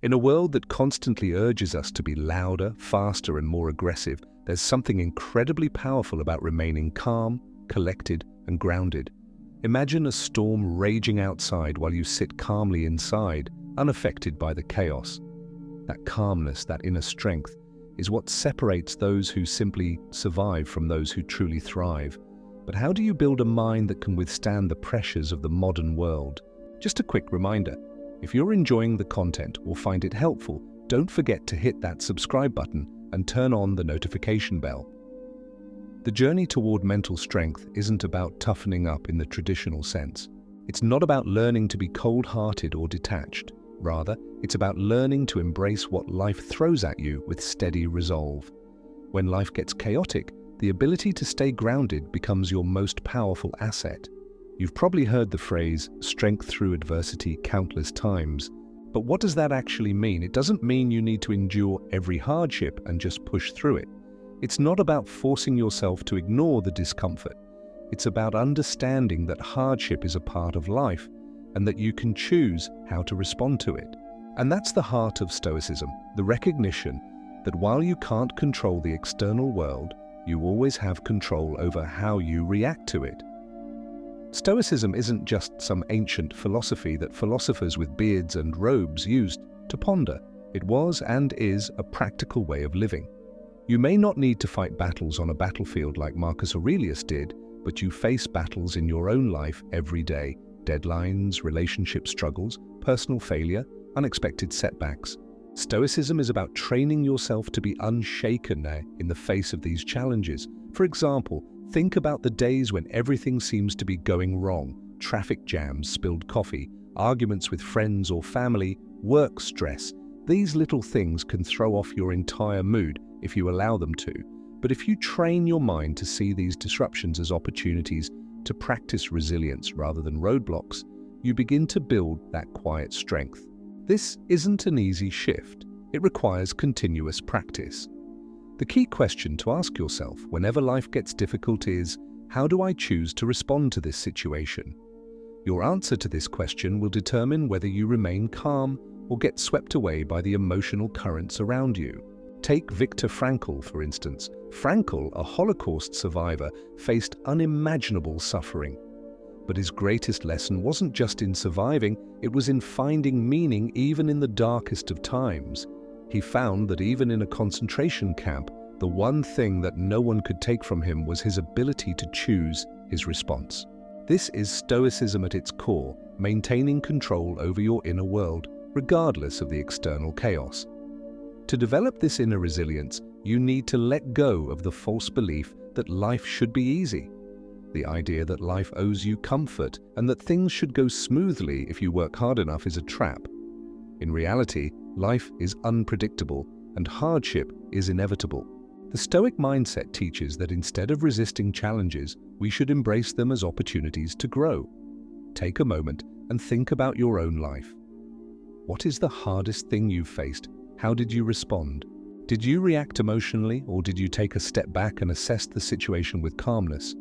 In a world that constantly urges us to be louder, faster, and more aggressive, there's something incredibly powerful about remaining calm, collected, and grounded. Imagine a storm raging outside while you sit calmly inside, unaffected by the chaos. That calmness, that inner strength, is what separates those who simply survive from those who truly thrive. But how do you build a mind that can withstand the pressures of the modern world? Just a quick reminder, if you're enjoying the content or find it helpful, don't forget to hit that subscribe button and turn on the notification bell. The journey toward mental strength isn't about toughening up in the traditional sense. It's not about learning to be cold-hearted or detached. Rather, it's about learning to embrace what life throws at you with steady resolve. When life gets chaotic, the ability to stay grounded becomes your most powerful asset. You've probably heard the phrase, strength through adversity, countless times. But what does that actually mean? It doesn't mean you need to endure every hardship and just push through it. It's not about forcing yourself to ignore the discomfort. It's about understanding that hardship is a part of life and that you can choose how to respond to it. And that's the heart of Stoicism, the recognition that while you can't control the external world, you always have control over how you react to it. Stoicism isn't just some ancient philosophy that philosophers with beards and robes used to ponder. It was and is a practical way of living. You may not need to fight battles on a battlefield like Marcus Aurelius did, but you face battles in your own life every day. Deadlines, relationship struggles, personal failure, unexpected setbacks. Stoicism is about training yourself to be unshaken in the face of these challenges. For example, think about the days when everything seems to be going wrong. Traffic jams, spilled coffee, arguments with friends or family, work stress. These little things can throw off your entire mood if you allow them to. But if you train your mind to see these disruptions as opportunities to practice resilience rather than roadblocks, you begin to build that quiet strength. This isn't an easy shift. It requires continuous practice. The key question to ask yourself whenever life gets difficult is, how do I choose to respond to this situation? Your answer to this question will determine whether you remain calm or get swept away by the emotional currents around you. Take Viktor Frankl, for instance. Frankl, a Holocaust survivor, faced unimaginable suffering. But his greatest lesson wasn't just in surviving, it was in finding meaning even in the darkest of times. He found that even in a concentration camp, the one thing that no one could take from him was his ability to choose his response. This is Stoicism at its core, maintaining control over your inner world, regardless of the external chaos. To develop this inner resilience, you need to let go of the false belief that life should be easy. The idea that life owes you comfort and that things should go smoothly if you work hard enough is a trap. In reality, life is unpredictable and hardship is inevitable. The Stoic mindset teaches that instead of resisting challenges, we should embrace them as opportunities to grow. Take a moment and think about your own life. What is the hardest thing you've faced? How did you respond? Did you react emotionally, or did you take a step back and assess the situation with calmness?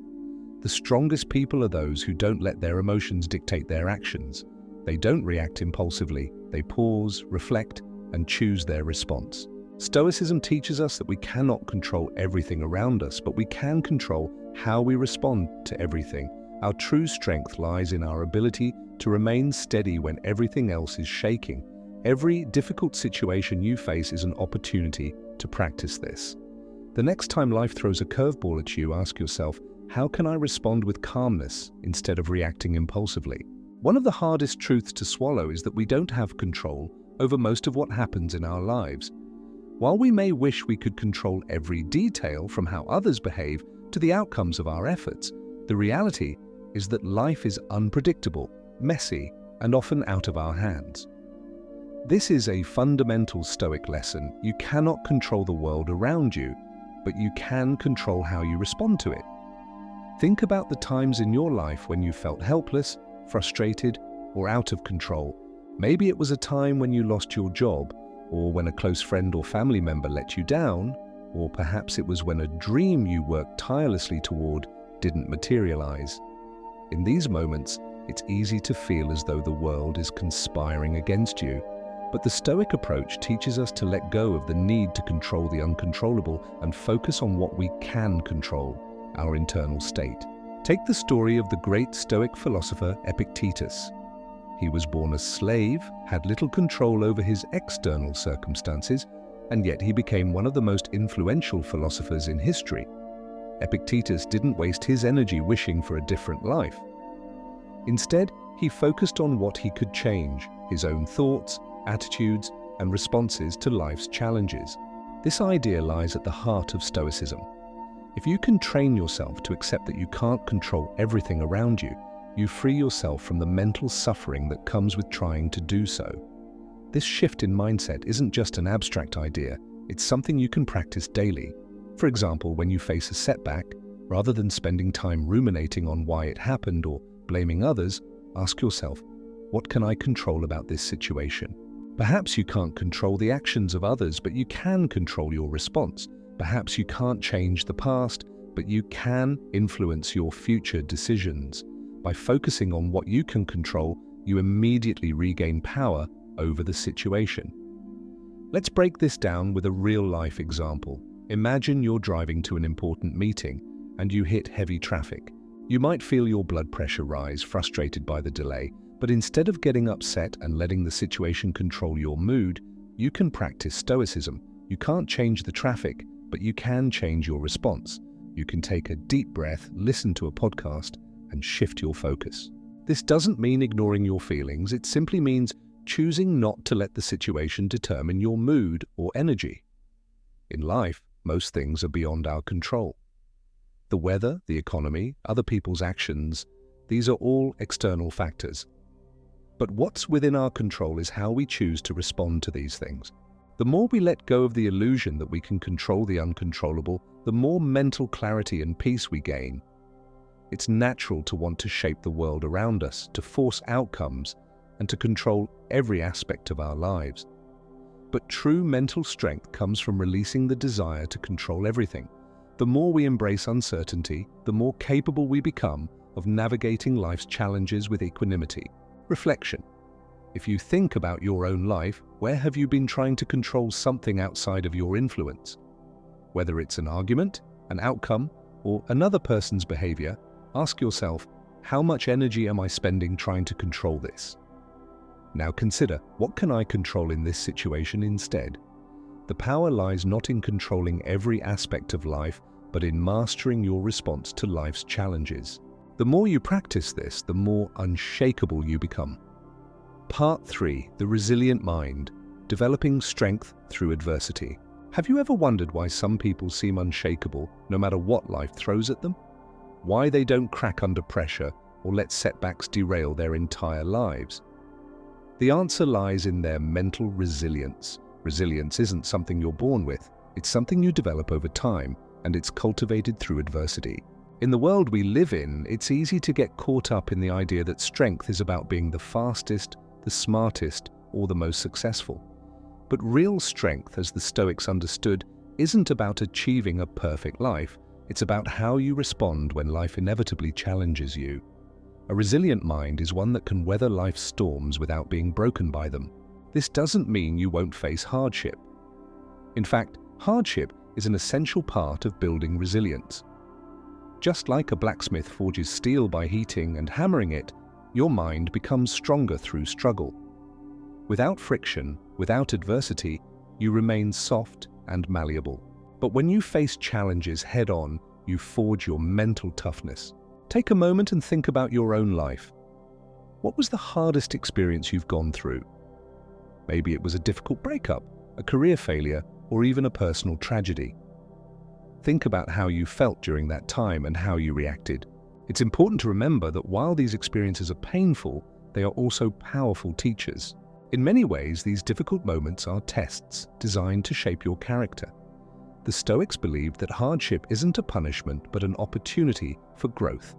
The strongest people are those who don't let their emotions dictate their actions. They don't react impulsively. They pause, reflect, and choose their response. Stoicism teaches us that we cannot control everything around us, but we can control how we respond to everything. Our true strength lies in our ability to remain steady when everything else is shaking. Every difficult situation you face is an opportunity to practice this. The next time life throws a curveball at you, ask yourself, how can I respond with calmness instead of reacting impulsively? One of the hardest truths to swallow is that we don't have control over most of what happens in our lives. While we may wish we could control every detail, from how others behave to the outcomes of our efforts, the reality is that life is unpredictable, messy, and often out of our hands. This is a fundamental Stoic lesson. You cannot control the world around you, but you can control how you respond to it. Think about the times in your life when you felt helpless, frustrated, or out of control. Maybe it was a time when you lost your job, or when a close friend or family member let you down, or perhaps it was when a dream you worked tirelessly toward didn't materialize. In these moments, it's easy to feel as though the world is conspiring against you. But the Stoic approach teaches us to let go of the need to control the uncontrollable and focus on what we can control, our internal state. Take the story of the great Stoic philosopher Epictetus. He was born a slave, had little control over his external circumstances, and yet he became one of the most influential philosophers in history. Epictetus didn't waste his energy wishing for a different life. Instead, he focused on what he could change, his own thoughts, attitudes, and responses to life's challenges. This idea lies at the heart of Stoicism. If you can train yourself to accept that you can't control everything around you, you free yourself from the mental suffering that comes with trying to do so. This shift in mindset isn't just an abstract idea, it's something you can practice daily. For example, when you face a setback, rather than spending time ruminating on why it happened or blaming others, ask yourself, what can I control about this situation? Perhaps you can't control the actions of others, but you can control your response. Perhaps you can't change the past, but you can influence your future decisions. By focusing on what you can control, you immediately regain power over the situation. Let's break this down with a real-life example. Imagine you're driving to an important meeting and you hit heavy traffic. You might feel your blood pressure rise, frustrated by the delay, but instead of getting upset and letting the situation control your mood, you can practice Stoicism. You can't change the traffic, but you can change your response. You can take a deep breath, listen to a podcast, and shift your focus. This doesn't mean ignoring your feelings, it simply means choosing not to let the situation determine your mood or energy. In life, most things are beyond our control. The weather, the economy, other people's actions, these are all external factors. But what's within our control is how we choose to respond to these things. The more we let go of the illusion that we can control the uncontrollable, the more mental clarity and peace we gain. It's natural to want to shape the world around us, to force outcomes, and to control every aspect of our lives. But true mental strength comes from releasing the desire to control everything. The more we embrace uncertainty, the more capable we become of navigating life's challenges with equanimity. Reflection. If you think about your own life, where have you been trying to control something outside of your influence? Whether it's an argument, an outcome, or another person's behavior, ask yourself, how much energy am I spending trying to control this? Now consider, what can I control in this situation instead? The power lies not in controlling every aspect of life, but in mastering your response to life's challenges. The more you practice this, the more unshakable you become. Part 3. The Resilient Mind. Developing Strength Through Adversity. Have you ever wondered why some people seem unshakable no matter what life throws at them? Why they don't crack under pressure or let setbacks derail their entire lives? The answer lies in their mental resilience. Resilience isn't something you're born with. It's something you develop over time, and it's cultivated through adversity. In the world we live in, it's easy to get caught up in the idea that strength is about being the fastest, the smartest, or the most successful. But real strength, as the Stoics understood, isn't about achieving a perfect life. It's about how you respond when life inevitably challenges you. A resilient mind is one that can weather life's storms without being broken by them. This doesn't mean you won't face hardship. In fact, hardship is an essential part of building resilience. Just like a blacksmith forges steel by heating and hammering it, your mind becomes stronger through struggle. Without friction, without adversity, you remain soft and malleable. But when you face challenges head-on, you forge your mental toughness. Take a moment and think about your own life. What was the hardest experience you've gone through? Maybe it was a difficult breakup, a career failure, or even a personal tragedy. Think about how you felt during that time and how you reacted. It's important to remember that while these experiences are painful, they are also powerful teachers. In many ways, these difficult moments are tests designed to shape your character. The Stoics believed that hardship isn't a punishment but an opportunity for growth.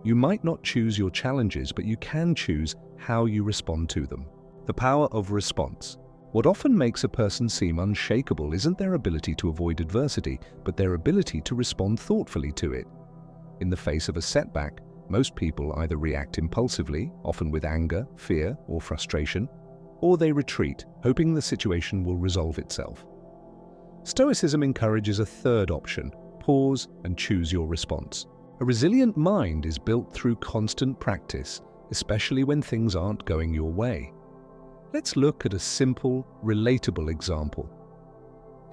You might not choose your challenges, but you can choose how you respond to them. The power of response. What often makes a person seem unshakable isn't their ability to avoid adversity, but their ability to respond thoughtfully to it. In the face of a setback, most people either react impulsively, often with anger, fear, or frustration, or they retreat, hoping the situation will resolve itself. Stoicism encourages a third option: pause and choose your response. A resilient mind is built through constant practice, especially when things aren't going your way. Let's look at a simple, relatable example.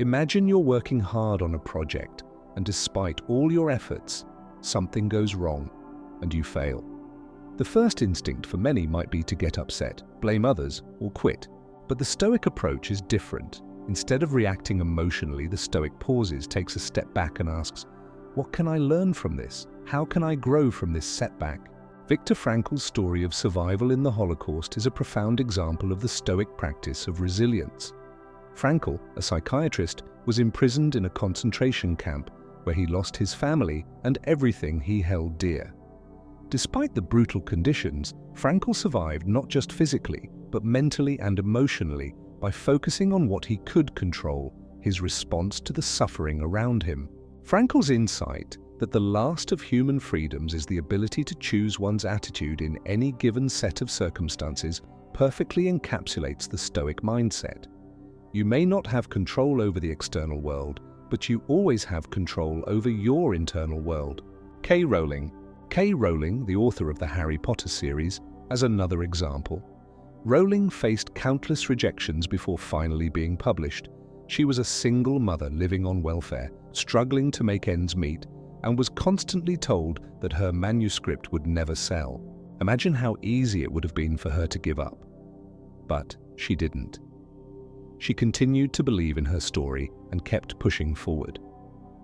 Imagine you're working hard on a project, and despite all your efforts, something goes wrong, and you fail. The first instinct for many might be to get upset, blame others, or quit. But the Stoic approach is different. Instead of reacting emotionally, the Stoic pauses, takes a step back and asks, what can I learn from this? How can I grow from this setback? Viktor Frankl's story of survival in the Holocaust is a profound example of the Stoic practice of resilience. Frankl, a psychiatrist, was imprisoned in a concentration camp where he lost his family and everything he held dear. Despite the brutal conditions, Frankl survived not just physically, but mentally and emotionally by focusing on what he could control, his response to the suffering around him. Frankl's insight that the last of human freedoms is the ability to choose one's attitude in any given set of circumstances perfectly encapsulates the Stoic mindset. You may not have control over the external world, but you always have control over your internal world. Rowling, the author of the Harry Potter series, as another example. Rowling faced countless rejections before finally being published. She was a single mother living on welfare, struggling to make ends meet, and was constantly told that her manuscript would never sell. Imagine how easy it would have been for her to give up. But she didn't. She continued to believe in her story and kept pushing forward.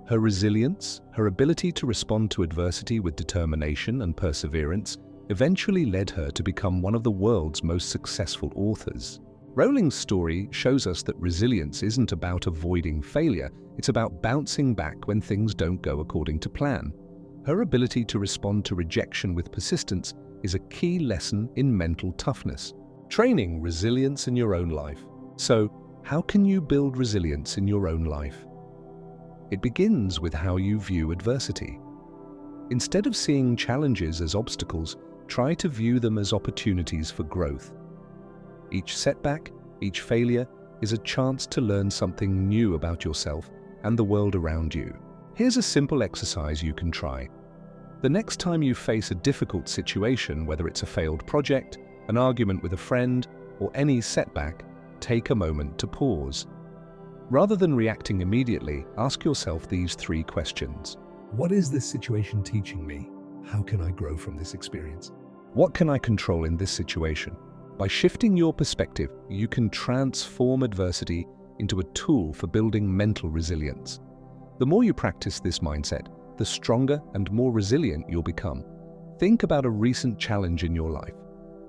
Her resilience, her ability to respond to adversity with determination and perseverance, eventually led her to become one of the world's most successful authors. Rowling's story shows us that resilience isn't about avoiding failure, it's about bouncing back when things don't go according to plan. Her ability to respond to rejection with persistence is a key lesson in mental toughness. Training resilience in your own life. So, how can you build resilience in your own life? It begins with how you view adversity. Instead of seeing challenges as obstacles, try to view them as opportunities for growth. Each setback, each failure, is a chance to learn something new about yourself and the world around you. Here's a simple exercise you can try. The next time you face a difficult situation, whether it's a failed project, an argument with a friend, or any setback, take a moment to pause. Rather than reacting immediately, ask yourself these 3 questions. What is this situation teaching me? How can I grow from this experience? What can I control in this situation? By shifting your perspective, you can transform adversity into a tool for building mental resilience. The more you practice this mindset, the stronger and more resilient you'll become. Think about a recent challenge in your life.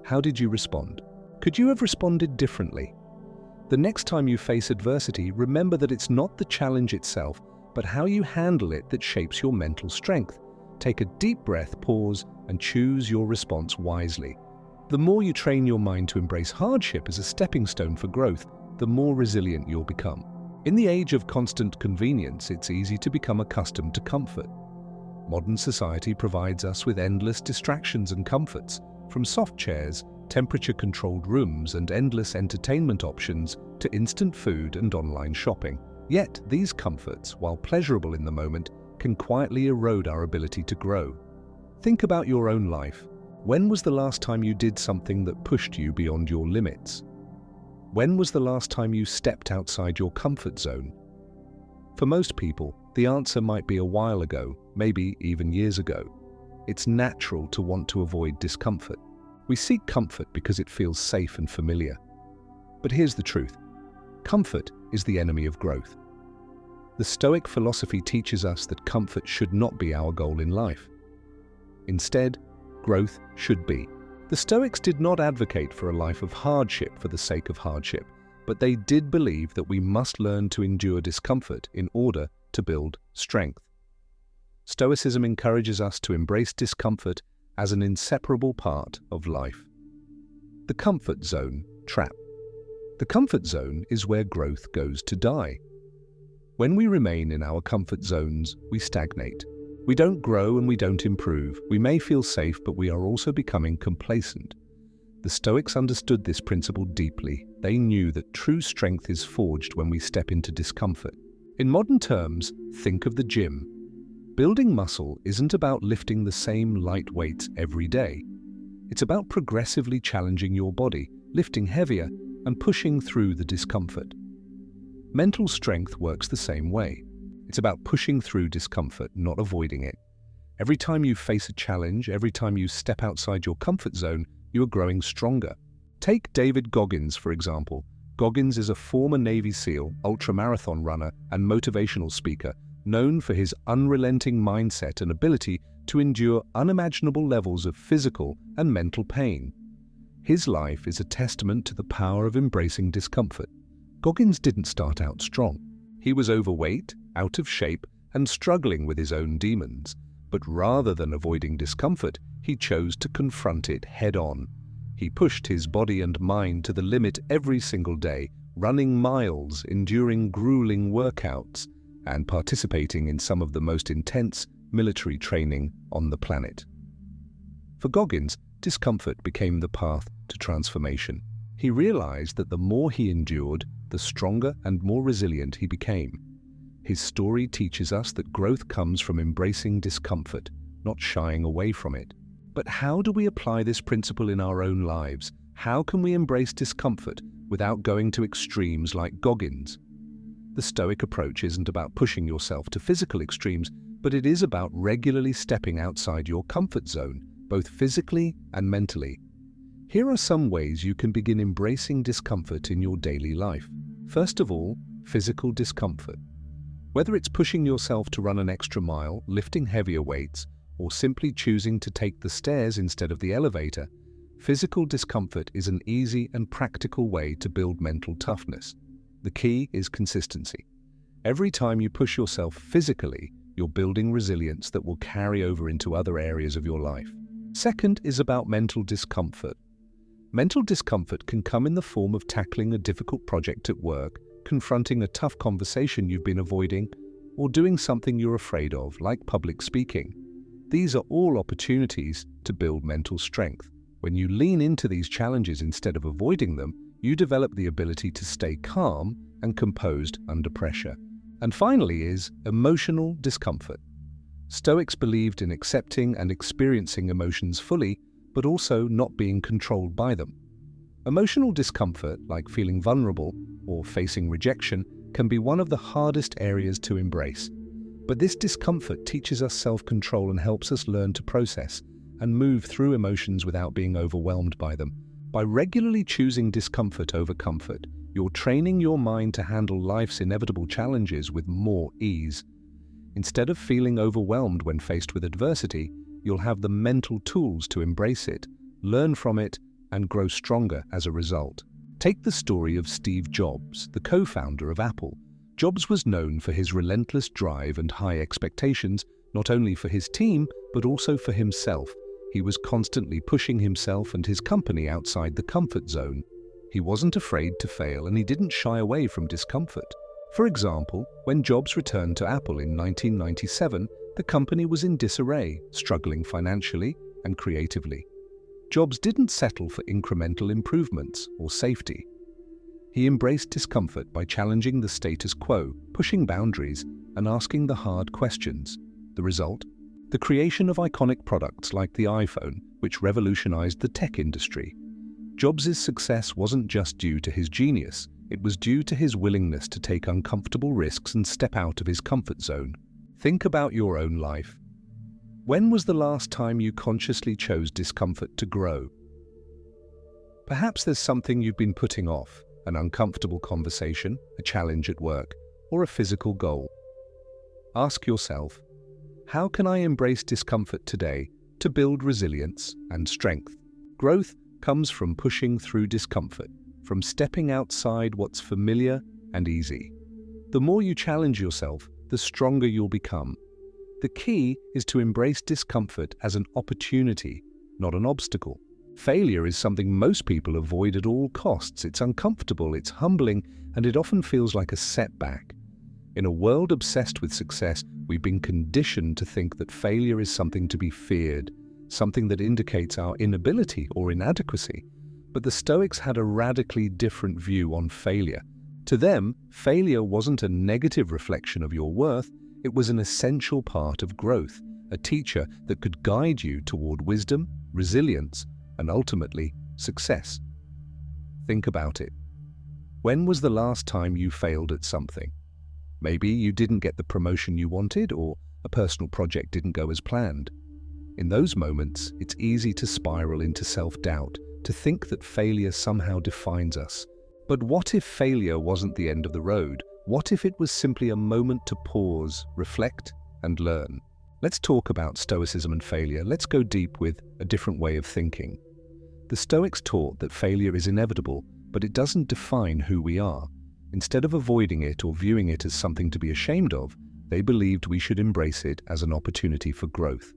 How did you respond? Could you have responded differently? The next time you face adversity, remember that it's not the challenge itself, but how you handle it that shapes your mental strength. Take a deep breath, pause, and choose your response wisely. The more you train your mind to embrace hardship as a stepping stone for growth, the more resilient you'll become. In the age of constant convenience, it's easy to become accustomed to comfort. Modern society provides us with endless distractions and comforts, from soft chairs, temperature-controlled rooms, and endless entertainment options to instant food and online shopping. Yet, these comforts, while pleasurable in the moment, can quietly erode our ability to grow. Think about your own life. When was the last time you did something that pushed you beyond your limits? When was the last time you stepped outside your comfort zone? For most people, the answer might be a while ago, maybe even years ago. It's natural to want to avoid discomfort. We seek comfort because it feels safe and familiar. But here's the truth. Comfort is the enemy of growth. The Stoic philosophy teaches us that comfort should not be our goal in life. Instead, growth should be. The Stoics did not advocate for a life of hardship for the sake of hardship, but they did believe that we must learn to endure discomfort in order to build strength. Stoicism encourages us to embrace discomfort as an inseparable part of life. The comfort zone trap. The comfort zone is where growth goes to die. When we remain in our comfort zones, we stagnate. We don't grow and we don't improve. We may feel safe, but we are also becoming complacent. The Stoics understood this principle deeply. They knew that true strength is forged when we step into discomfort. In modern terms, think of the gym. Building muscle isn't about lifting the same light weights every day. It's about progressively challenging your body, lifting heavier, and pushing through the discomfort. Mental strength works the same way. It's about pushing through discomfort, not avoiding it. Every time you face a challenge, every time you step outside your comfort zone, you are growing stronger. Take David Goggins, for example. Goggins is a former Navy SEAL, ultramarathon runner, and motivational speaker, known for his unrelenting mindset and ability to endure unimaginable levels of physical and mental pain. His life is a testament to the power of embracing discomfort. Goggins didn't start out strong. He was overweight, out of shape, and struggling with his own demons. But rather than avoiding discomfort, he chose to confront it head-on. He pushed his body and mind to the limit every single day, running miles, enduring grueling workouts, and participating in some of the most intense military training on the planet. For Goggins, discomfort became the path to transformation. He realized that the more he endured, the stronger and more resilient he became. His story teaches us that growth comes from embracing discomfort, not shying away from it. But how do we apply this principle in our own lives? How can we embrace discomfort without going to extremes like Goggins? The Stoic approach isn't about pushing yourself to physical extremes, but it is about regularly stepping outside your comfort zone, both physically and mentally. Here are some ways you can begin embracing discomfort in your daily life. First of all, physical discomfort. Whether it's pushing yourself to run an extra mile, lifting heavier weights, or simply choosing to take the stairs instead of the elevator, physical discomfort is an easy and practical way to build mental toughness. The key is consistency. Every time you push yourself physically, you're building resilience that will carry over into other areas of your life. Second is about mental discomfort. Mental discomfort can come in the form of tackling a difficult project at work, confronting a tough conversation you've been avoiding, or doing something you're afraid of, like public speaking. These are all opportunities to build mental strength. When you lean into these challenges instead of avoiding them, you develop the ability to stay calm and composed under pressure. And finally is emotional discomfort. Stoics believed in accepting and experiencing emotions fully, but also not being controlled by them. Emotional discomfort, like feeling vulnerable or facing rejection, can be one of the hardest areas to embrace. But this discomfort teaches us self-control and helps us learn to process and move through emotions without being overwhelmed by them. By regularly choosing discomfort over comfort, you're training your mind to handle life's inevitable challenges with more ease. Instead of feeling overwhelmed when faced with adversity, you'll have the mental tools to embrace it, learn from it, and grow stronger as a result. Take the story of Steve Jobs, the co-founder of Apple. Jobs was known for his relentless drive and high expectations, not only for his team, but also for himself. He was constantly pushing himself and his company outside the comfort zone. He wasn't afraid to fail, and he didn't shy away from discomfort. For example, when Jobs returned to Apple in 1997, the company was in disarray, struggling financially and creatively. Jobs didn't settle for incremental improvements or safety. He embraced discomfort by challenging the status quo, pushing boundaries, and asking the hard questions. The result? The creation of iconic products like the iPhone, which revolutionized the tech industry. Jobs' success wasn't just due to his genius, it was due to his willingness to take uncomfortable risks and step out of his comfort zone. Think about your own life. When was the last time you consciously chose discomfort to grow? Perhaps there's something you've been putting off, an uncomfortable conversation, a challenge at work, or a physical goal. Ask yourself, how can I embrace discomfort today to build resilience and strength? Growth comes from pushing through discomfort, from stepping outside what's familiar and easy. The more you challenge yourself, the stronger you'll become. The key is to embrace discomfort as an opportunity, not an obstacle. Failure is something most people avoid at all costs. It's uncomfortable, it's humbling, and it often feels like a setback. In a world obsessed with success, we've been conditioned to think that failure is something to be feared, something that indicates our inability or inadequacy. But the Stoics had a radically different view on failure. To them, failure wasn't a negative reflection of your worth, it was an essential part of growth, a teacher that could guide you toward wisdom, resilience, and ultimately, success. Think about it. When was the last time you failed at something? Maybe you didn't get the promotion you wanted, or a personal project didn't go as planned. In those moments, it's easy to spiral into self-doubt, to think that failure somehow defines us. But what if failure wasn't the end of the road? What if it was simply a moment to pause, reflect, and learn? Let's talk about Stoicism and failure. Let's go deep with a different way of thinking. The Stoics taught that failure is inevitable, but it doesn't define who we are. Instead of avoiding it or viewing it as something to be ashamed of, they believed we should embrace it as an opportunity for growth.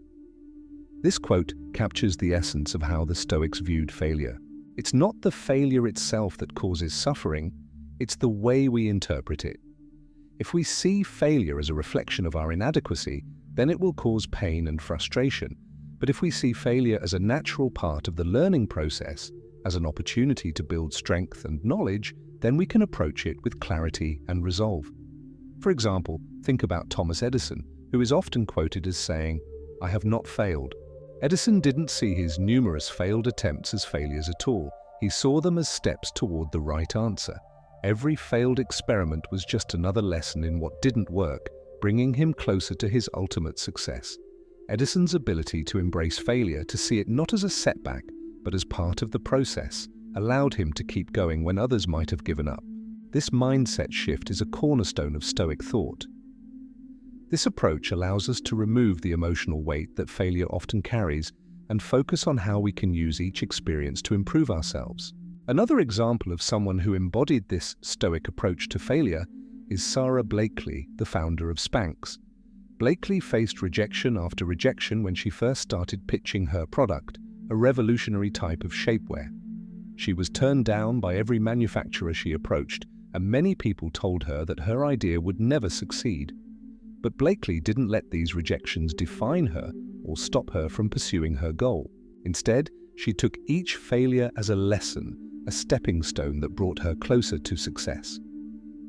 This quote captures the essence of how the Stoics viewed failure. It's not the failure itself that causes suffering, it's the way we interpret it. If we see failure as a reflection of our inadequacy, then it will cause pain and frustration. But if we see failure as a natural part of the learning process, as an opportunity to build strength and knowledge, then we can approach it with clarity and resolve. For example, think about Thomas Edison, who is often quoted as saying, "I have not failed." Edison didn't see his numerous failed attempts as failures at all. He saw them as steps toward the right answer. Every failed experiment was just another lesson in what didn't work, bringing him closer to his ultimate success. Edison's ability to embrace failure, to see it not as a setback, but as part of the process, allowed him to keep going when others might have given up. This mindset shift is a cornerstone of Stoic thought. This approach allows us to remove the emotional weight that failure often carries and focus on how we can use each experience to improve ourselves. Another example of someone who embodied this Stoic approach to failure is Sara Blakely, the founder of Spanx. Blakely faced rejection after rejection when she first started pitching her product, a revolutionary type of shapewear. She was turned down by every manufacturer she approached, and many people told her that her idea would never succeed. But Blakely didn't let these rejections define her or stop her from pursuing her goal. Instead, she took each failure as a lesson, a stepping stone that brought her closer to success.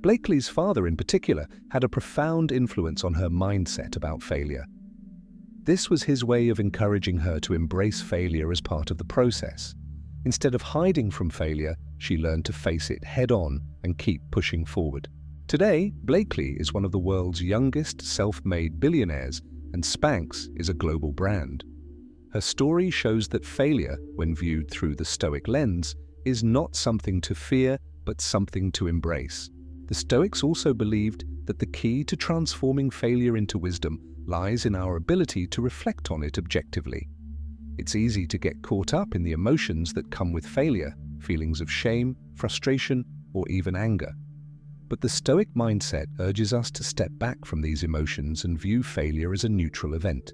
Blakely's father, in particular, had a profound influence on her mindset about failure. This was his way of encouraging her to embrace failure as part of the process. Instead of hiding from failure, she learned to face it head-on and keep pushing forward. Today, Blakely is one of the world's youngest self-made billionaires, and Spanx is a global brand. Her story shows that failure, when viewed through the Stoic lens, is not something to fear, but something to embrace. The Stoics also believed that the key to transforming failure into wisdom lies in our ability to reflect on it objectively. It's easy to get caught up in the emotions that come with failure, feelings of shame, frustration, or even anger. But the Stoic mindset urges us to step back from these emotions and view failure as a neutral event.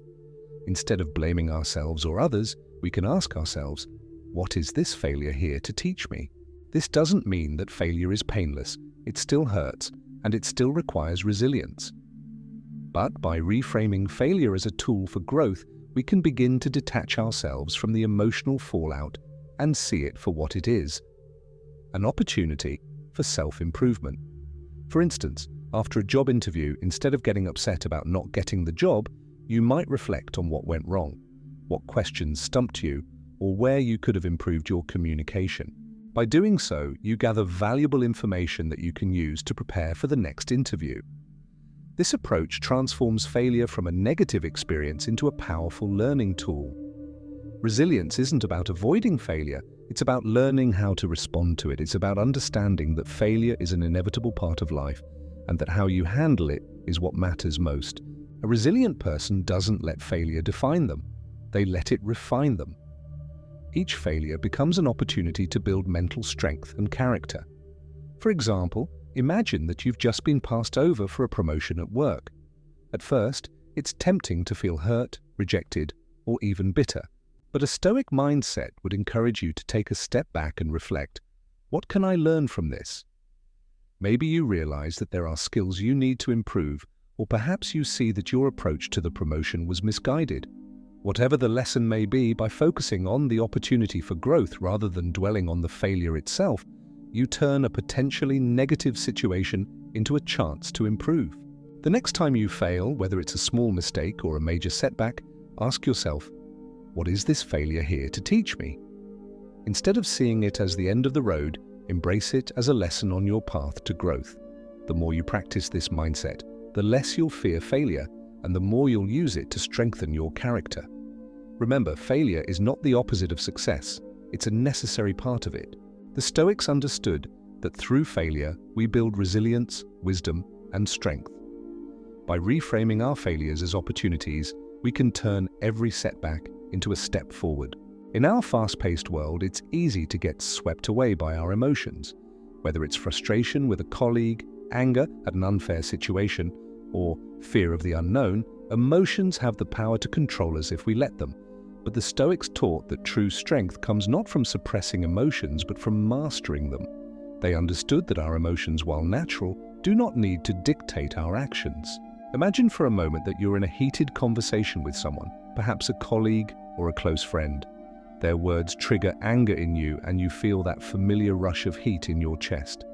Instead of blaming ourselves or others, we can ask ourselves, what is this failure here to teach me? This doesn't mean that failure is painless. It still hurts, and it still requires resilience. But by reframing failure as a tool for growth, we can begin to detach ourselves from the emotional fallout and see it for what it is: an opportunity for self-improvement. For instance, after a job interview, instead of getting upset about not getting the job, you might reflect on what went wrong, what questions stumped you, or where you could have improved your communication. By doing so, you gather valuable information that you can use to prepare for the next interview. This approach transforms failure from a negative experience into a powerful learning tool. Resilience isn't about avoiding failure, it's about learning how to respond to it. It's about understanding that failure is an inevitable part of life, and that how you handle it is what matters most. A resilient person doesn't let failure define them, they let it refine them. Each failure becomes an opportunity to build mental strength and character. For example, imagine that you've just been passed over for a promotion at work. At first, it's tempting to feel hurt, rejected, or even bitter. But a Stoic mindset would encourage you to take a step back and reflect, what can I learn from this? Maybe you realize that there are skills you need to improve, or perhaps you see that your approach to the promotion was misguided. Whatever the lesson may be, by focusing on the opportunity for growth rather than dwelling on the failure itself, you turn a potentially negative situation into a chance to improve. The next time you fail, whether it's a small mistake or a major setback, ask yourself, what is this failure here to teach me? Instead of seeing it as the end of the road, embrace it as a lesson on your path to growth. The more you practice this mindset, the less you'll fear failure, and the more you'll use it to strengthen your character. Remember, failure is not the opposite of success. It's a necessary part of it. The Stoics understood that through failure, we build resilience, wisdom, and strength. By reframing our failures as opportunities, we can turn every setback into a step forward. In our fast-paced world, it's easy to get swept away by our emotions. Whether it's frustration with a colleague, anger at an unfair situation, or fear of the unknown, emotions have the power to control us if we let them. But the Stoics taught that true strength comes not from suppressing emotions, but from mastering them. They understood that our emotions, while natural, do not need to dictate our actions. Imagine for a moment that you're in a heated conversation with someone, perhaps a colleague or a close friend. Their words trigger anger in you, and you feel that familiar rush of heat in your chest.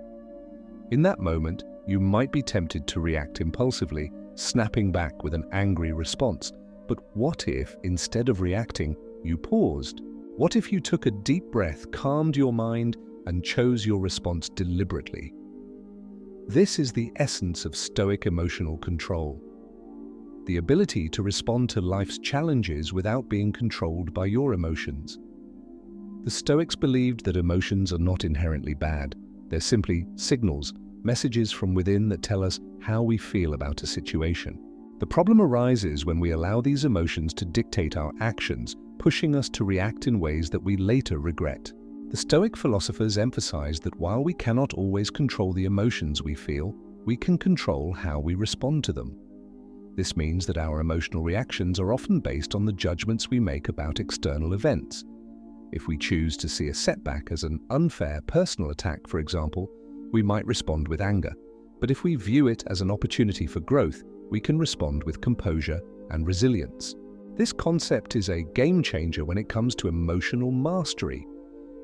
In that moment, you might be tempted to react impulsively, snapping back with an angry response. But what if, instead of reacting, you paused? What if you took a deep breath, calmed your mind, and chose your response deliberately? This is the essence of Stoic emotional control. The ability to respond to life's challenges without being controlled by your emotions. The Stoics believed that emotions are not inherently bad. They're simply signals, messages from within that tell us how we feel about a situation. The problem arises when we allow these emotions to dictate our actions, pushing us to react in ways that we later regret. The Stoic philosophers emphasized that while we cannot always control the emotions we feel, we can control how we respond to them. This means that our emotional reactions are often based on the judgments we make about external events. If we choose to see a setback as an unfair personal attack, for example, we might respond with anger. But if we view it as an opportunity for growth, we can respond with composure and resilience. This concept is a game changer when it comes to emotional mastery.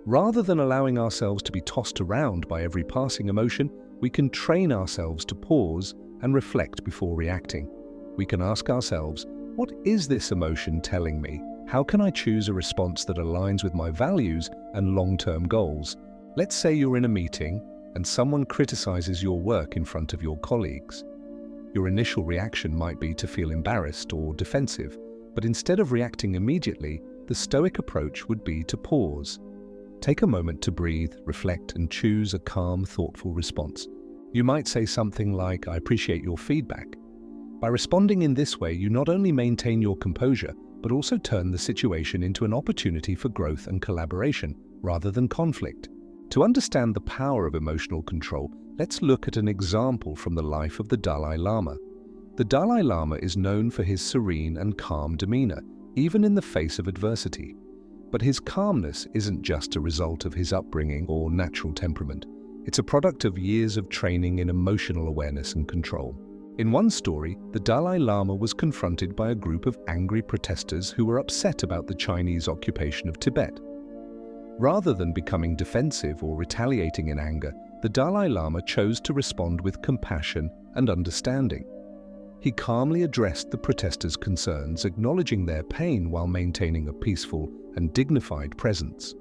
Rather than allowing ourselves to be tossed around by every passing emotion, we can train ourselves to pause and reflect before reacting. We can ask ourselves, what is this emotion telling me? How can I choose a response that aligns with my values and long-term goals? Let's say you're in a meeting and someone criticizes your work in front of your colleagues. Your initial reaction might be to feel embarrassed or defensive, but instead of reacting immediately, the Stoic approach would be to pause. Take a moment to breathe, reflect, and choose a calm, thoughtful response. You might say something like, "I appreciate your feedback." By responding in this way, you not only maintain your composure, but also turn the situation into an opportunity for growth and collaboration, rather than conflict. To understand the power of emotional control, let's look at an example from the life of the Dalai Lama. The Dalai Lama is known for his serene and calm demeanor, even in the face of adversity. But his calmness isn't just a result of his upbringing or natural temperament. It's a product of years of training in emotional awareness and control. In one story, the Dalai Lama was confronted by a group of angry protesters who were upset about the Chinese occupation of Tibet. Rather than becoming defensive or retaliating in anger, the Dalai Lama chose to respond with compassion and understanding. He calmly addressed the protesters' concerns, acknowledging their pain while maintaining a peaceful and dignified presence.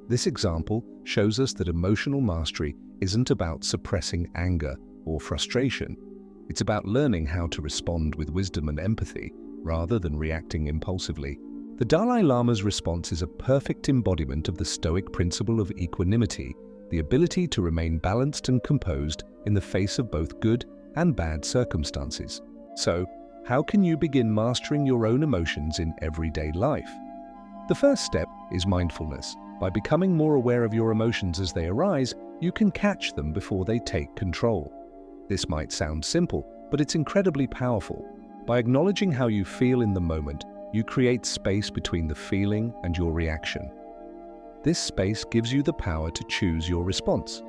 This example shows us that emotional mastery isn't about suppressing anger or frustration. It's about learning how to respond with wisdom and empathy, rather than reacting impulsively. The Dalai Lama's response is a perfect embodiment of the Stoic principle of equanimity, the ability to remain balanced and composed in the face of both good and bad circumstances. So, how can you begin mastering your own emotions in everyday life? The first step is mindfulness. By becoming more aware of your emotions as they arise, you can catch them before they take control. This might sound simple, but it's incredibly powerful. By acknowledging how you feel in the moment, you create space between the feeling and your reaction. This space gives you the power to choose your response.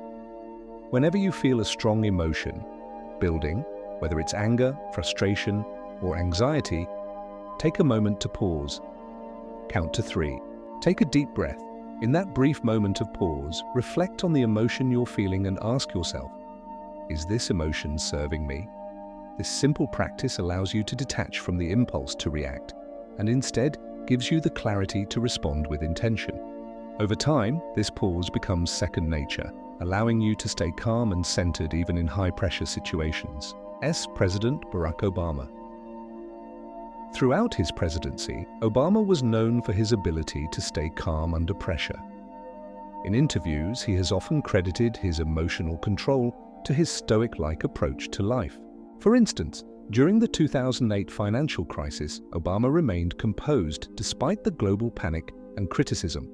Whenever you feel a strong emotion building, whether it's anger, frustration, or anxiety, take a moment to pause. Count to 3. Take a deep breath. In that brief moment of pause, reflect on the emotion you're feeling and ask yourself, is this emotion serving me? This simple practice allows you to detach from the impulse to react, and instead gives you the clarity to respond with intention. Over time, this pause becomes second nature, allowing you to stay calm and centered even in high-pressure situations. President Barack Obama. Throughout his presidency, Obama was known for his ability to stay calm under pressure. In interviews, he has often credited his emotional control to his Stoic-like approach to life. For instance, during the 2008 financial crisis, Obama remained composed despite the global panic and criticism.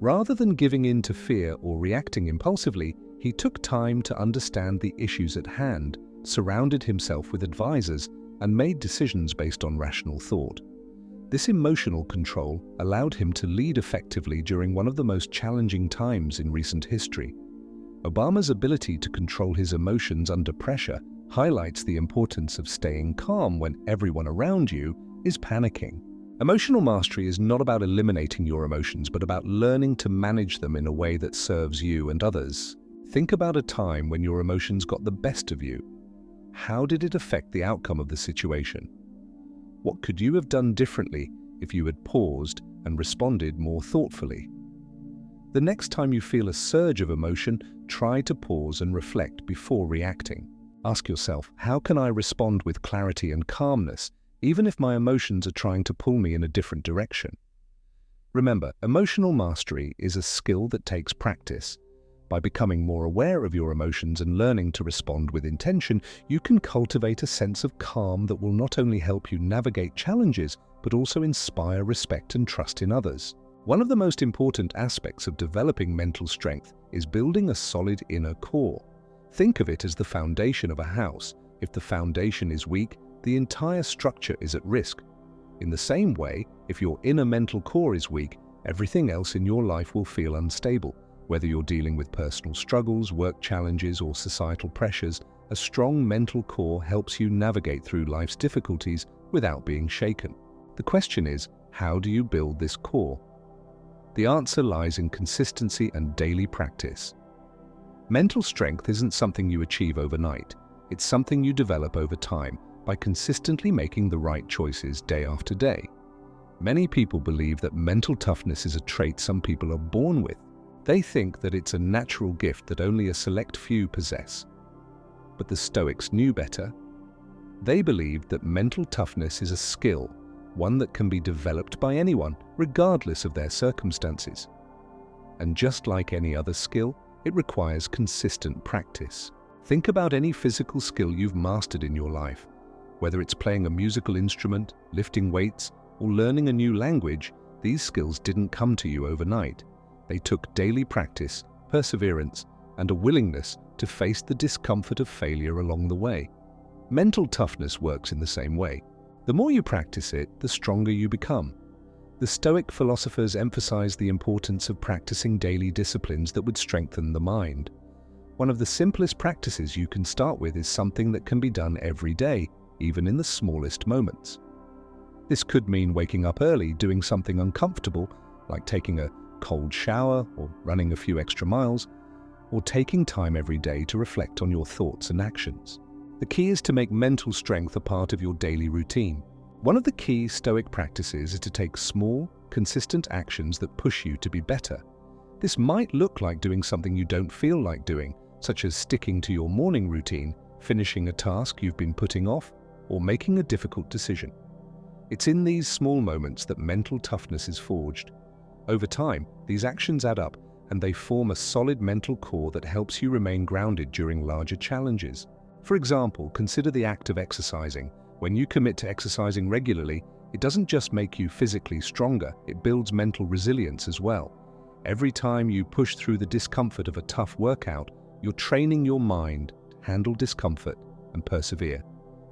Rather than giving in to fear or reacting impulsively, he took time to understand the issues at hand, surrounded himself with advisors, and made decisions based on rational thought. This emotional control allowed him to lead effectively during one of the most challenging times in recent history. Obama's ability to control his emotions under pressure highlights the importance of staying calm when everyone around you is panicking. Emotional mastery is not about eliminating your emotions, but about learning to manage them in a way that serves you and others. Think about a time when your emotions got the best of you. How did it affect the outcome of the situation? What could you have done differently if you had paused and responded more thoughtfully? The next time you feel a surge of emotion, try to pause and reflect before reacting. Ask yourself, how can I respond with clarity and calmness, even if my emotions are trying to pull me in a different direction? Remember, emotional mastery is a skill that takes practice. By becoming more aware of your emotions and learning to respond with intention, you can cultivate a sense of calm that will not only help you navigate challenges, but also inspire respect and trust in others. One of the most important aspects of developing mental strength is building a solid inner core. Think of it as the foundation of a house. If the foundation is weak, the entire structure is at risk. In the same way, if your inner mental core is weak, everything else in your life will feel unstable. Whether you're dealing with personal struggles, work challenges, or societal pressures, a strong mental core helps you navigate through life's difficulties without being shaken. The question is, how do you build this core? The answer lies in consistency and daily practice. Mental strength isn't something you achieve overnight. It's something you develop over time by consistently making the right choices day after day. Many people believe that mental toughness is a trait some people are born with. They think that it's a natural gift that only a select few possess. But the Stoics knew better. They believed that mental toughness is a skill, one that can be developed by anyone, regardless of their circumstances. And just like any other skill, it requires consistent practice. Think about any physical skill you've mastered in your life. Whether it's playing a musical instrument, lifting weights, or learning a new language, these skills didn't come to you overnight. They took daily practice, perseverance, and a willingness to face the discomfort of failure along the way. Mental toughness works in the same way. The more you practice it, the stronger you become. The Stoic philosophers emphasized the importance of practicing daily disciplines that would strengthen the mind. One of the simplest practices you can start with is something that can be done every day, even in the smallest moments. This could mean waking up early, doing something uncomfortable, like taking a cold shower or running a few extra miles, or taking time every day to reflect on your thoughts and actions. The key is to make mental strength a part of your daily routine. One of the key Stoic practices is to take small, consistent actions that push you to be better. This might look like doing something you don't feel like doing, such as sticking to your morning routine, finishing a task you've been putting off, or making a difficult decision. It's in these small moments that mental toughness is forged. Over time, these actions add up, and they form a solid mental core that helps you remain grounded during larger challenges. For example, consider the act of exercising. When you commit to exercising regularly, it doesn't just make you physically stronger, it builds mental resilience as well. Every time you push through the discomfort of a tough workout, you're training your mind to handle discomfort and persevere.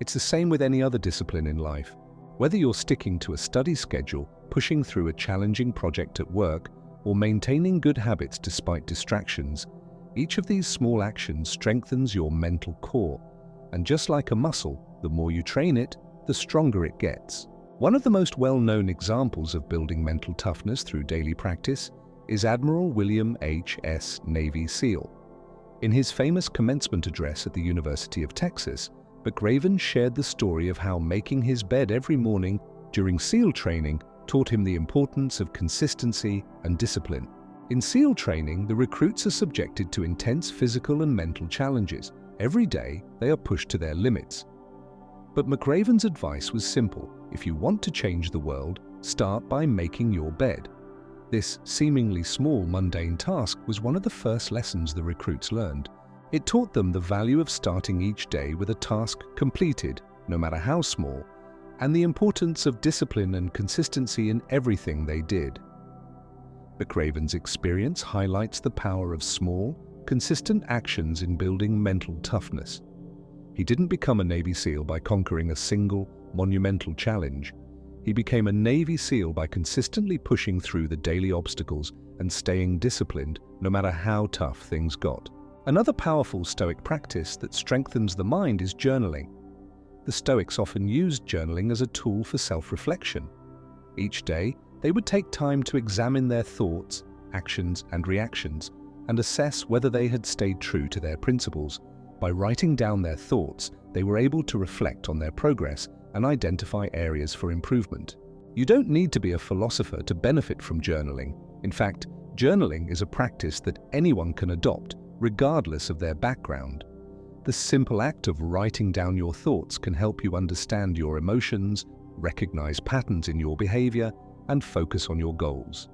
It's the same with any other discipline in life. Whether you're sticking to a study schedule, pushing through a challenging project at work, or maintaining good habits despite distractions, each of these small actions strengthens your mental core. And just like a muscle, the more you train it, the stronger it gets. One of the most well-known examples of building mental toughness through daily practice is Admiral William H.S. Navy SEAL. In his famous commencement address at the University of Texas, McRaven shared the story of how making his bed every morning during SEAL training taught him the importance of consistency and discipline. In SEAL training, the recruits are subjected to intense physical and mental challenges. Every day, they are pushed to their limits. But McRaven's advice was simple. If you want to change the world, start by making your bed. This seemingly small, mundane task was one of the first lessons the recruits learned. It taught them the value of starting each day with a task completed, no matter how small, and the importance of discipline and consistency in everything they did. McRaven's experience highlights the power of small, consistent actions in building mental toughness. He didn't become a Navy SEAL by conquering a single, monumental challenge. He became a Navy SEAL by consistently pushing through the daily obstacles and staying disciplined no matter how tough things got. Another powerful Stoic practice that strengthens the mind is journaling. The Stoics often used journaling as a tool for self-reflection. Each day, they would take time to examine their thoughts, actions, and reactions, and assess whether they had stayed true to their principles. By writing down their thoughts, they were able to reflect on their progress and identify areas for improvement. You don't need to be a philosopher to benefit from journaling. In fact, journaling is a practice that anyone can adopt, regardless of their background. The simple act of writing down your thoughts can help you understand your emotions, recognize patterns in your behavior, and focus on your goals.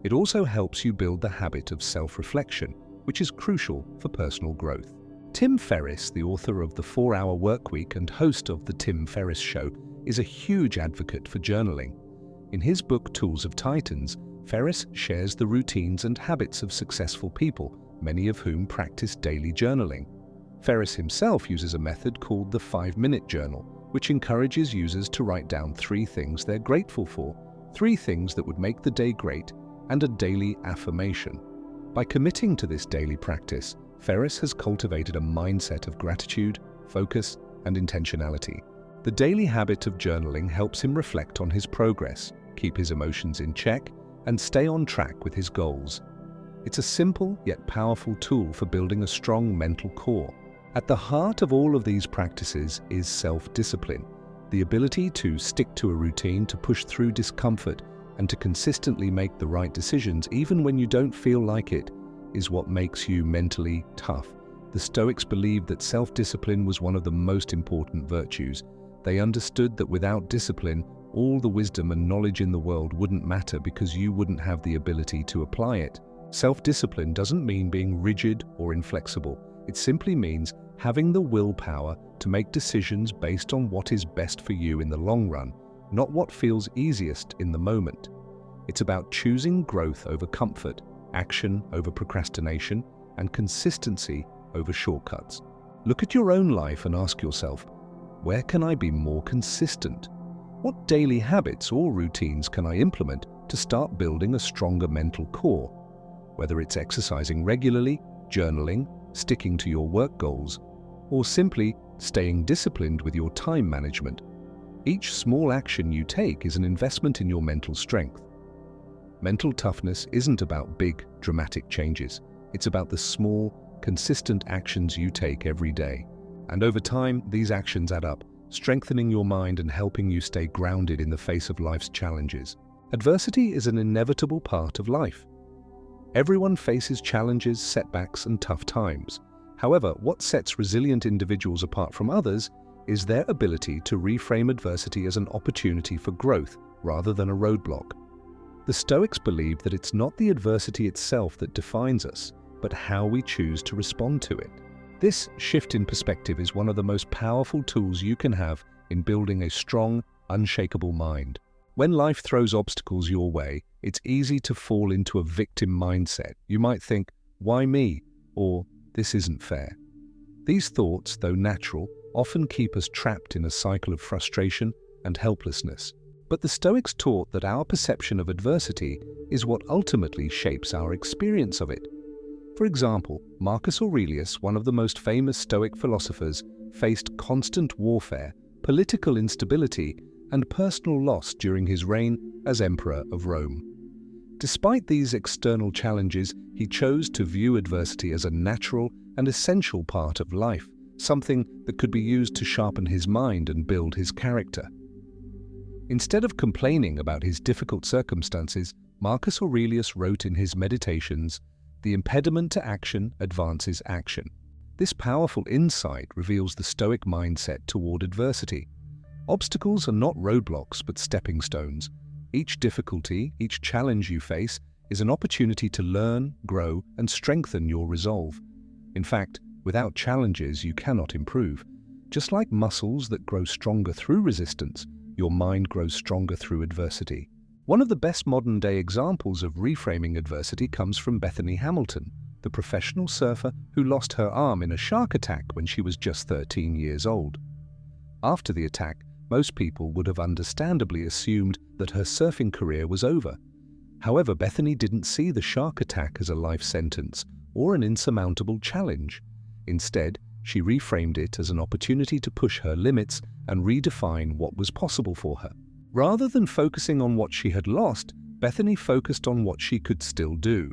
It also helps you build the habit of self-reflection, which is crucial for personal growth. Tim Ferriss, the author of The 4-Hour Workweek and host of The Tim Ferriss Show, is a huge advocate for journaling. In his book Tools of Titans, Ferriss shares the routines and habits of successful people, many of whom practice daily journaling. Ferriss himself uses a method called the 5-minute journal, which encourages users to write down 3 things they're grateful for, 3 things that would make the day great, and a daily affirmation. By committing to this daily practice, Ferriss has cultivated a mindset of gratitude, focus, and intentionality. The daily habit of journaling helps him reflect on his progress, keep his emotions in check, and stay on track with his goals. It's a simple yet powerful tool for building a strong mental core. At the heart of all of these practices is self-discipline. The ability to stick to a routine, to push through discomfort, and to consistently make the right decisions even when you don't feel like it, is what makes you mentally tough. The Stoics believed that self-discipline was one of the most important virtues. They understood that without discipline, all the wisdom and knowledge in the world wouldn't matter because you wouldn't have the ability to apply it. Self-discipline doesn't mean being rigid or inflexible. It simply means having the willpower to make decisions based on what is best for you in the long run, not what feels easiest in the moment. It's about choosing growth over comfort, action over procrastination, and consistency over shortcuts. Look at your own life and ask yourself, where can I be more consistent? What daily habits or routines can I implement to start building a stronger mental core? Whether it's exercising regularly, journaling, sticking to your work goals, or simply staying disciplined with your time management, each small action you take is an investment in your mental strength. Mental toughness isn't about big, dramatic changes. It's about the small, consistent actions you take every day. And over time, these actions add up, strengthening your mind and helping you stay grounded in the face of life's challenges. Adversity is an inevitable part of life. Everyone faces challenges, setbacks, and tough times. However, what sets resilient individuals apart from others is their ability to reframe adversity as an opportunity for growth rather than a roadblock. The Stoics believed that it's not the adversity itself that defines us, but how we choose to respond to it. This shift in perspective is one of the most powerful tools you can have in building a strong, unshakable mind. When life throws obstacles your way, it's easy to fall into a victim mindset. You might think, why me? Or, this isn't fair. These thoughts, though natural, often keep us trapped in a cycle of frustration and helplessness. But the Stoics taught that our perception of adversity is what ultimately shapes our experience of it. For example, Marcus Aurelius, one of the most famous Stoic philosophers, faced constant warfare, political instability, and personal loss during his reign as Emperor of Rome. Despite these external challenges, he chose to view adversity as a natural and essential part of life, something that could be used to sharpen his mind and build his character. Instead of complaining about his difficult circumstances, Marcus Aurelius wrote in his Meditations, "The impediment to action advances action." This powerful insight reveals the Stoic mindset toward adversity. Obstacles are not roadblocks but stepping stones. Each difficulty, each challenge you face is an opportunity to learn, grow, and strengthen your resolve. In fact, without challenges, you cannot improve. Just like muscles that grow stronger through resistance, your mind grows stronger through adversity. One of the best modern-day examples of reframing adversity comes from Bethany Hamilton, the professional surfer who lost her arm in a shark attack when she was just 13 years old. After the attack, most people would have understandably assumed that her surfing career was over. However, Bethany didn't see the shark attack as a life sentence or an insurmountable challenge. Instead, she reframed it as an opportunity to push her limits and redefine what was possible for her. Rather than focusing on what she had lost, Bethany focused on what she could still do.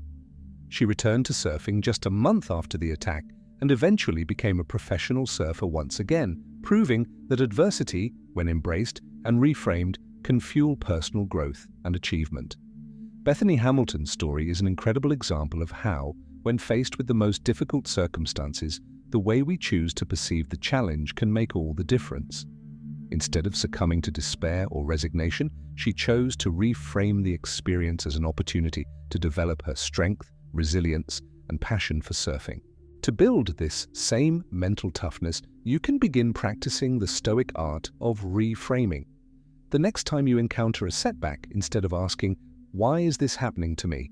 She returned to surfing just a month after the attack and eventually became a professional surfer once again, proving that adversity, when embraced and reframed, can fuel personal growth and achievement. Bethany Hamilton's story is an incredible example of how, when faced with the most difficult circumstances, the way we choose to perceive the challenge can make all the difference. Instead of succumbing to despair or resignation, she chose to reframe the experience as an opportunity to develop her strength, resilience, and passion for surfing. To build this same mental toughness, you can begin practicing the Stoic art of reframing. The next time you encounter a setback, instead of asking, "Why is this happening to me?"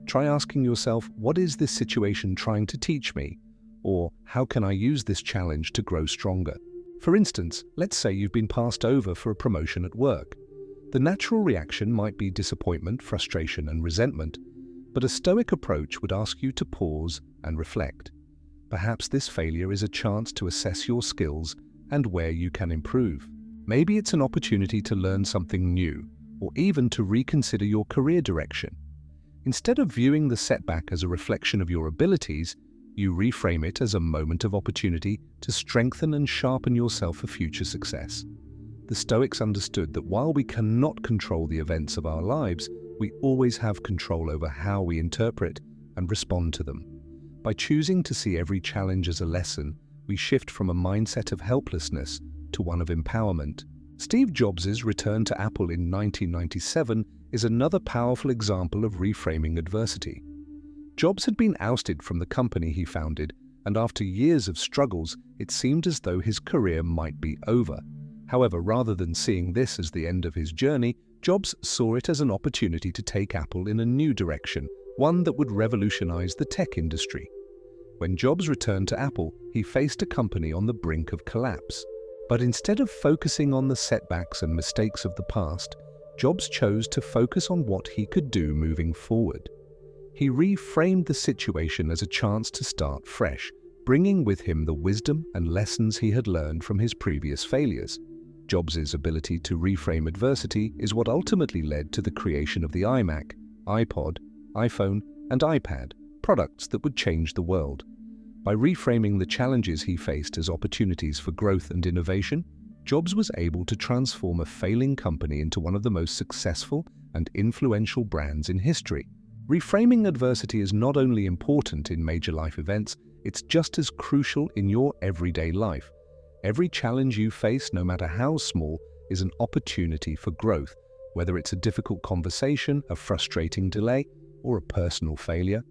try asking yourself, "What is this situation trying to teach me?" Or, "How can I use this challenge to grow stronger?" For instance, let's say you've been passed over for a promotion at work. The natural reaction might be disappointment, frustration, and resentment, but a Stoic approach would ask you to pause and reflect. Perhaps this failure is a chance to assess your skills and where you can improve. Maybe it's an opportunity to learn something new, or even to reconsider your career direction. Instead of viewing the setback as a reflection of your abilities, you reframe it as a moment of opportunity to strengthen and sharpen yourself for future success. The Stoics understood that while we cannot control the events of our lives, we always have control over how we interpret and respond to them. By choosing to see every challenge as a lesson, we shift from a mindset of helplessness to one of empowerment. Steve Jobs' return to Apple in 1997 is another powerful example of reframing adversity. Jobs had been ousted from the company he founded, and after years of struggles, it seemed as though his career might be over. However, rather than seeing this as the end of his journey, Jobs saw it as an opportunity to take Apple in a new direction, one that would revolutionize the tech industry. When Jobs returned to Apple, he faced a company on the brink of collapse. But instead of focusing on the setbacks and mistakes of the past, Jobs chose to focus on what he could do moving forward. He reframed the situation as a chance to start fresh, bringing with him the wisdom and lessons he had learned from his previous failures. Jobs' ability to reframe adversity is what ultimately led to the creation of the iMac, iPod, iPhone, and iPad, products that would change the world. By reframing the challenges he faced as opportunities for growth and innovation, Jobs was able to transform a failing company into one of the most successful and influential brands in history. Reframing adversity is not only important in major life events, it's just as crucial in your everyday life. Every challenge you face, no matter how small, is an opportunity for growth, whether it's a difficult conversation, a frustrating delay, or a personal failure.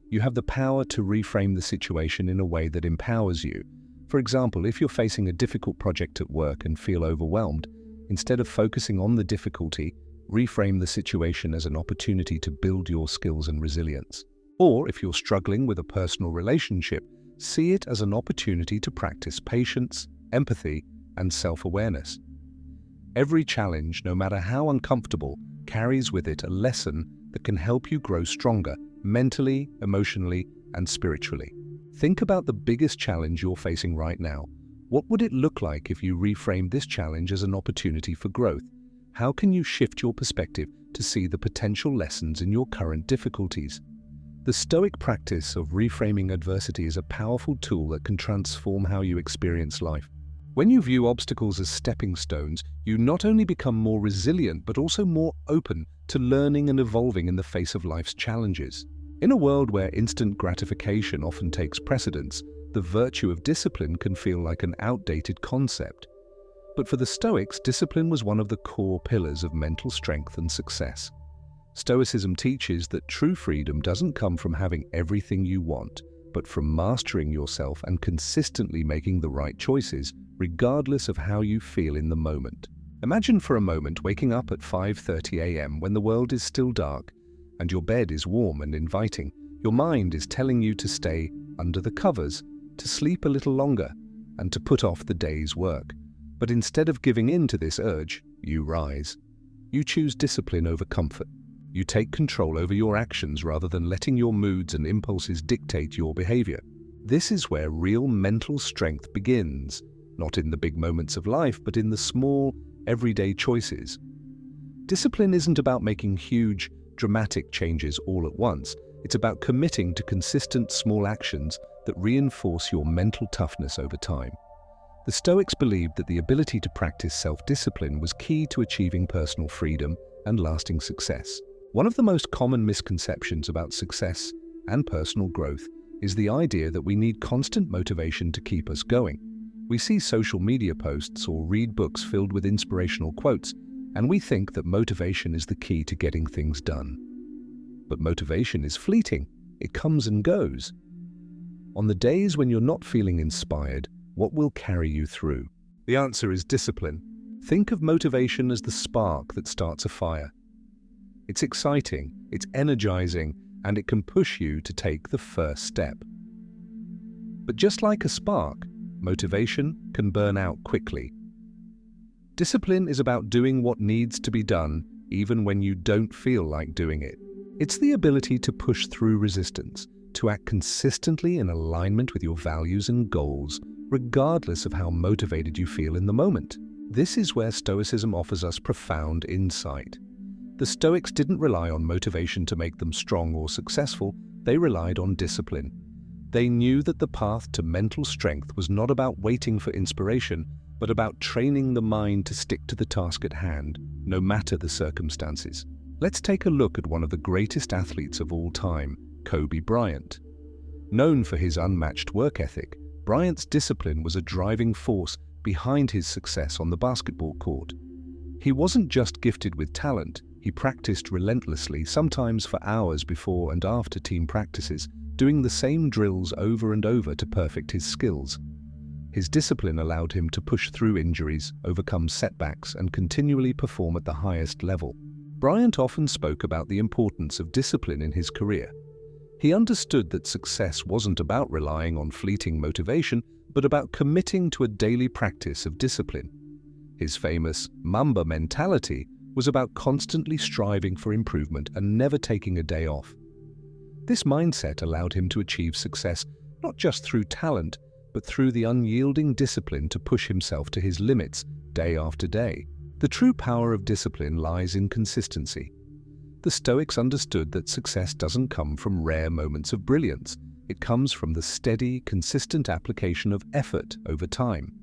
You have the power to reframe the situation in a way that empowers you. For example, if you're facing a difficult project at work and feel overwhelmed, instead of focusing on the difficulty, reframe the situation as an opportunity to build your skills and resilience. Or if you're struggling with a personal relationship, see it as an opportunity to practice patience, empathy, and self-awareness. Every challenge, no matter how uncomfortable, carries with it a lesson that can help you grow stronger mentally, emotionally, and spiritually. Think about the biggest challenge you're facing right now. What would it look like if you reframed this challenge as an opportunity for growth? How can you shift your perspective to see the potential lessons in your current difficulties? The Stoic practice of reframing adversity is a powerful tool that can transform how you experience life. When you view obstacles as stepping stones, you not only become more resilient but also more open to learning and evolving in the face of life's challenges. In a world where instant gratification often takes precedence, the virtue of discipline can feel like an outdated concept. But for the Stoics, discipline was one of the core pillars of mental strength and success. Stoicism teaches that true freedom doesn't come from having everything you want, but from mastering yourself and consistently making the right choices, regardless of how you feel in the moment. Imagine for a moment waking up at 5:30 a.m. when the world is still dark and your bed is warm and inviting. Your mind is telling you to stay under the covers, to sleep a little longer, and to put off the day's work. But instead of giving in to this urge, you rise. You choose discipline over comfort. You take control over your actions rather than letting your moods and impulses dictate your behavior. This is where real mental strength begins, not in the big moments of life, but in the small, everyday choices. Discipline isn't about making huge, dramatic changes all at once. It's about committing to consistent small actions that reinforce your mental toughness over time. The Stoics believed that the ability to practice self-discipline was key to achieving personal freedom and lasting success. One of the most common misconceptions about success and personal growth is the idea that we need constant motivation to keep us going. We see social media posts or read books filled with inspirational quotes, and we think that motivation is the key to getting things done. But motivation is fleeting. It comes and goes. On the days when you're not feeling inspired, what will carry you through? The answer is discipline. Think of motivation as the spark that starts a fire. It's exciting, it's energizing, and it can push you to take the first step. But just like a spark, motivation can burn out quickly. Discipline is about doing what needs to be done, even when you don't feel like doing it. It's the ability to push through resistance, to act consistently in alignment with your values and goals, regardless of how motivated you feel in the moment. This is where Stoicism offers us profound insight. The Stoics didn't rely on motivation to make them strong or successful, they relied on discipline. They knew that the path to mental strength was not about waiting for inspiration, but about training the mind to stick to the task at hand, no matter the circumstances. Let's take a look at one of the greatest athletes of all time, Kobe Bryant. Known for his unmatched work ethic, Bryant's discipline was a driving force behind his success on the basketball court. He wasn't just gifted with talent, he practiced relentlessly, sometimes for hours before and after team practices, doing the same drills over and over to perfect his skills. His discipline allowed him to push through injuries, overcome setbacks, and continually perform at the highest level. Bryant often spoke about the importance of discipline in his career. He understood that success wasn't about relying on fleeting motivation, but about committing to a daily practice of discipline. His famous Mamba mentality was about constantly striving for improvement and never taking a day off. This mindset allowed him to achieve success not just through talent, but through the unyielding discipline to push himself to his limits day after day. The true power of discipline lies in consistency. The Stoics understood that success doesn't come from rare moments of brilliance. It comes from the steady, consistent application of effort over time.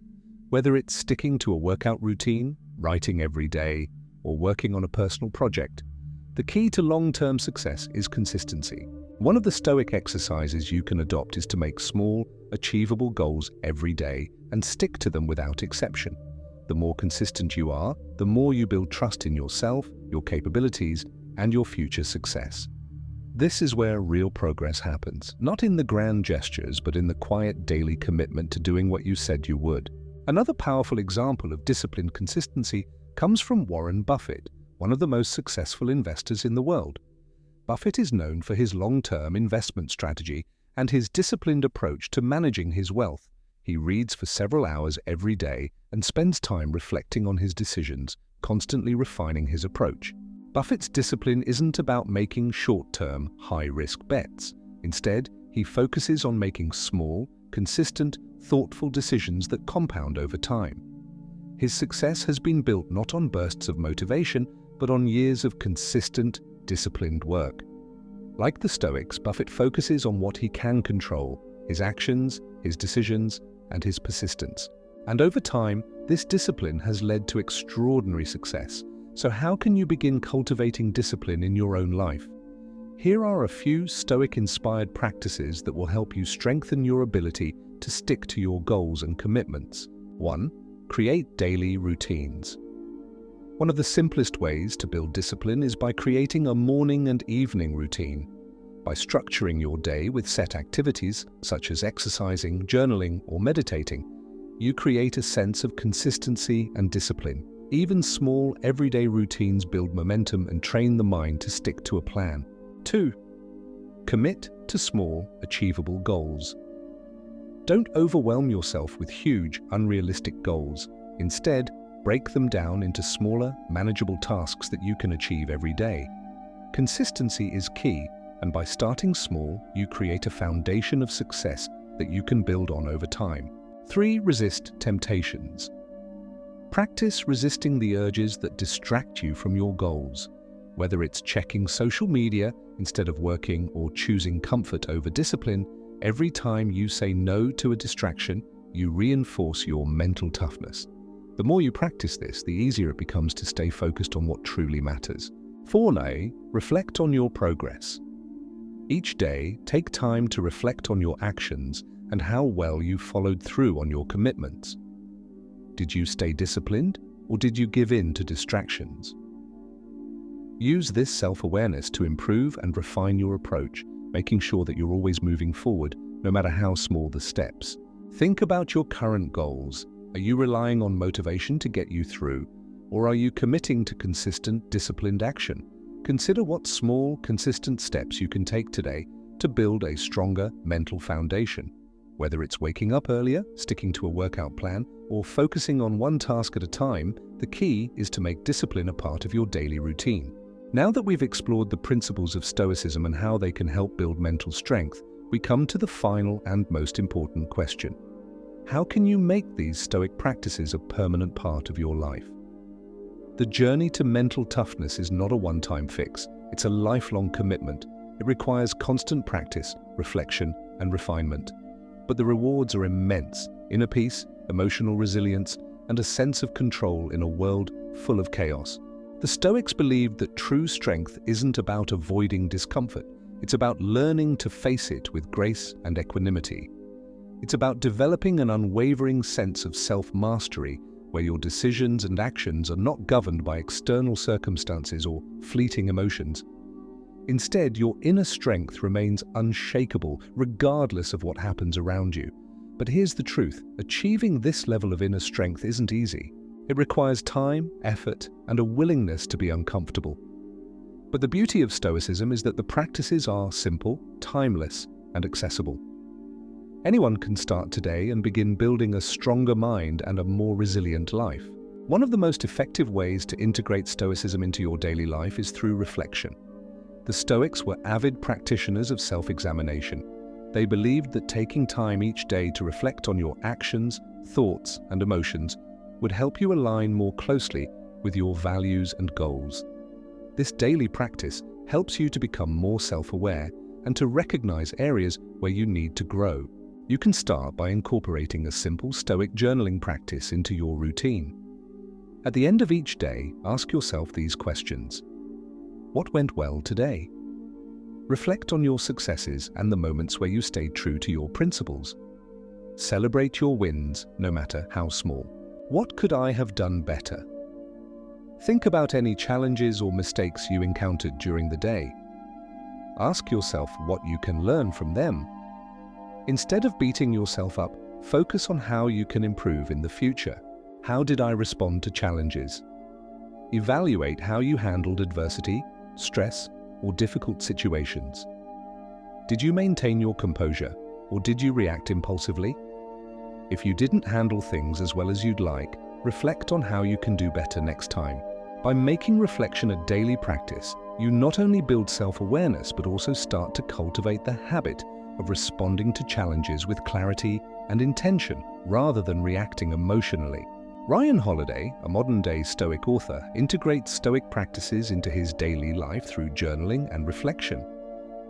Whether it's sticking to a workout routine, writing every day, or working on a personal project, the key to long-term success is consistency. One of the Stoic exercises you can adopt is to make small, achievable goals every day and stick to them without exception. The more consistent you are, the more you build trust in yourself, your capabilities, and your future success. This is where real progress happens, not in the grand gestures, but in the quiet daily commitment to doing what you said you would. Another powerful example of disciplined consistency comes from Warren Buffett, one of the most successful investors in the world. Buffett is known for his long-term investment strategy and his disciplined approach to managing his wealth. He reads for several hours every day and spends time reflecting on his decisions, constantly refining his approach. Buffett's discipline isn't about making short-term, high-risk bets. Instead, he focuses on making small, consistent, thoughtful decisions that compound over time. His success has been built not on bursts of motivation, but on years of consistent, disciplined work. Like the Stoics, Buffett focuses on what he can control: his actions, his decisions, and his persistence. And over time, this discipline has led to extraordinary success. So how can you begin cultivating discipline in your own life? Here are a few Stoic-inspired practices that will help you strengthen your ability to stick to your goals and commitments. 1. Create daily routines. One of the simplest ways to build discipline is by creating a morning and evening routine. By structuring your day with set activities, such as exercising, journaling, or meditating, you create a sense of consistency and discipline. Even small, everyday routines build momentum and train the mind to stick to a plan. 2. Commit to small, achievable goals. Don't overwhelm yourself with huge, unrealistic goals. Instead, break them down into smaller, manageable tasks that you can achieve every day. Consistency is key, and by starting small, you create a foundation of success that you can build on over time. 3. Resist temptations. Practice resisting the urges that distract you from your goals. Whether it's checking social media instead of working or choosing comfort over discipline, every time you say no to a distraction, you reinforce your mental toughness. The more you practice this, the easier it becomes to stay focused on what truly matters. 4. Reflect on your progress. Each day, take time to reflect on your actions and how well you followed through on your commitments. Did you stay disciplined, or did you give in to distractions? Use this self-awareness to improve and refine your approach, making sure that you're always moving forward, no matter how small the steps. Think about your current goals. Are you relying on motivation to get you through, or are you committing to consistent, disciplined action? Consider what small, consistent steps you can take today to build a stronger mental foundation. Whether it's waking up earlier, sticking to a workout plan, or focusing on one task at a time, the key is to make discipline a part of your daily routine. Now that we've explored the principles of Stoicism and how they can help build mental strength, we come to the final and most important question. How can you make these Stoic practices a permanent part of your life? The journey to mental toughness is not a one-time fix. It's a lifelong commitment. It requires constant practice, reflection, and refinement. But the rewards are immense: inner peace, emotional resilience, and a sense of control in a world full of chaos. The Stoics believed that true strength isn't about avoiding discomfort. It's about learning to face it with grace and equanimity. It's about developing an unwavering sense of self-mastery, where your decisions and actions are not governed by external circumstances or fleeting emotions. Instead, your inner strength remains unshakable, regardless of what happens around you. But here's the truth: achieving this level of inner strength isn't easy. It requires time, effort, and a willingness to be uncomfortable. But the beauty of Stoicism is that the practices are simple, timeless, and accessible. Anyone can start today and begin building a stronger mind and a more resilient life. One of the most effective ways to integrate Stoicism into your daily life is through reflection. The Stoics were avid practitioners of self-examination. They believed that taking time each day to reflect on your actions, thoughts, and emotions would help you align more closely with your values and goals. This daily practice helps you to become more self-aware and to recognize areas where you need to grow. You can start by incorporating a simple Stoic journaling practice into your routine. At the end of each day, ask yourself these questions. What went well today? Reflect on your successes and the moments where you stayed true to your principles. Celebrate your wins, no matter how small. What could I have done better? Think about any challenges or mistakes you encountered during the day. Ask yourself what you can learn from them. Instead of beating yourself up, focus on how you can improve in the future. How did I respond to challenges? Evaluate how you handled adversity, stress, or difficult situations. Did you maintain your composure, or did you react impulsively? If you didn't handle things as well as you'd like, reflect on how you can do better next time. By making reflection a daily practice, you not only build self-awareness but also start to cultivate the habit of responding to challenges with clarity, and intention rather than reacting emotionally. Ryan Holiday, a modern-day Stoic author, integrates Stoic practices into his daily life through journaling and reflection.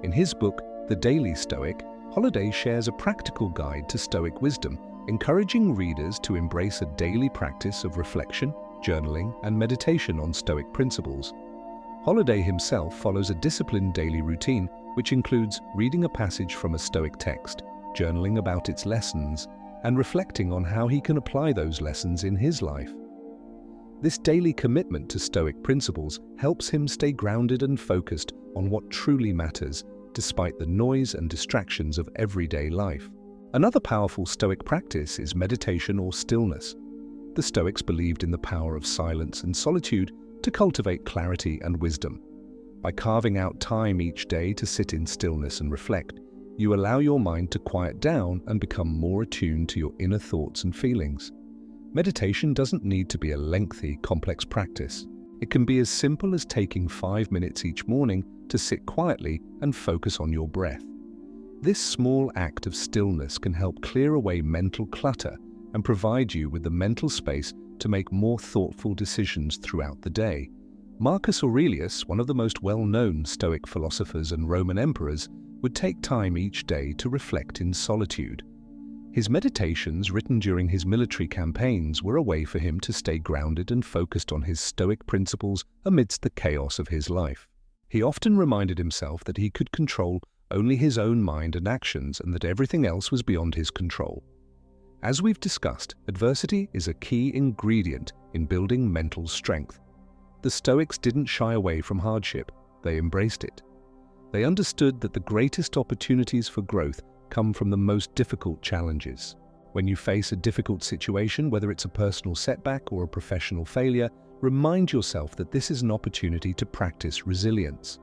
In his book, The Daily Stoic, Holiday shares a practical guide to Stoic wisdom, encouraging readers to embrace a daily practice of reflection, journaling, and meditation on Stoic principles. Holiday himself follows a disciplined daily routine, which includes reading a passage from a Stoic text, journaling about its lessons, and reflecting on how he can apply those lessons in his life. This daily commitment to Stoic principles helps him stay grounded and focused on what truly matters, despite the noise and distractions of everyday life. Another powerful Stoic practice is meditation or stillness. The Stoics believed in the power of silence and solitude to cultivate clarity and wisdom. By carving out time each day to sit in stillness and reflect, you allow your mind to quiet down and become more attuned to your inner thoughts and feelings. Meditation doesn't need to be a lengthy, complex practice. It can be as simple as taking 5 minutes each morning to sit quietly and focus on your breath. This small act of stillness can help clear away mental clutter and provide you with the mental space to make more thoughtful decisions throughout the day. Marcus Aurelius, one of the most well-known Stoic philosophers and Roman emperors, would take time each day to reflect in solitude. His meditations, written during his military campaigns, were a way for him to stay grounded and focused on his Stoic principles amidst the chaos of his life. He often reminded himself that he could control only his own mind and actions, and that everything else was beyond his control. As we've discussed, adversity is a key ingredient in building mental strength. The Stoics didn't shy away from hardship, they embraced it. They understood that the greatest opportunities for growth come from the most difficult challenges. When you face a difficult situation, whether it's a personal setback or a professional failure, remind yourself that this is an opportunity to practice resilience.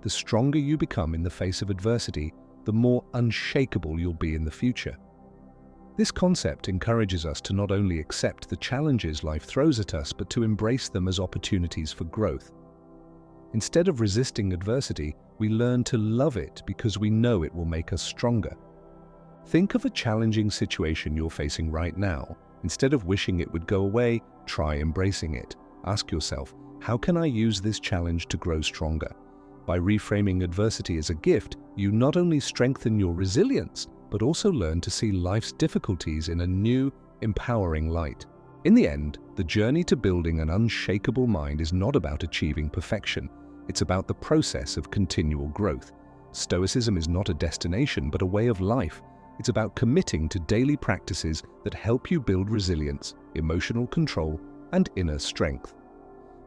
The stronger you become in the face of adversity, the more unshakable you'll be in the future. This concept encourages us to not only accept the challenges life throws at us, but to embrace them as opportunities for growth. Instead of resisting adversity, we learn to love it because we know it will make us stronger. Think of a challenging situation you're facing right now. Instead of wishing it would go away, try embracing it. Ask yourself, how can I use this challenge to grow stronger? By reframing adversity as a gift, you not only strengthen your resilience, but also learn to see life's difficulties in a new, empowering light. In the end, the journey to building an unshakable mind is not about achieving perfection. It's about the process of continual growth. Stoicism is not a destination, but a way of life. It's about committing to daily practices that help you build resilience, emotional control, and inner strength.